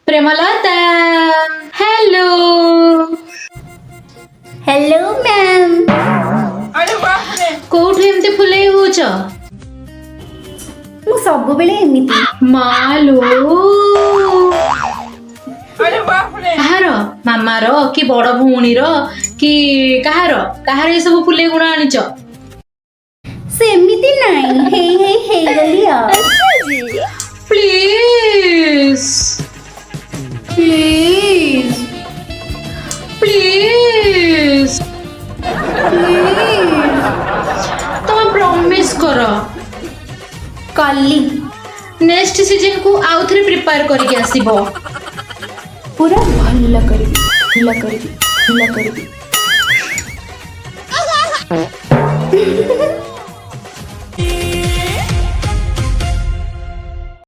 Premlata hello hello ma'am कोठे एमती फुले होच मु सब बेले एमिति मालो कहार मामार कि बड़ भौणीर कि कहार ये सब फुले गुण आनिच सेमिति नाही हे गली आ प्लीज प्लीज प्लीज तुम प्रॉमिस कर कल्ली नेक्स्ट सीजन को आउ थे प्रिपेयर करके आसीबो पूरा भल करबी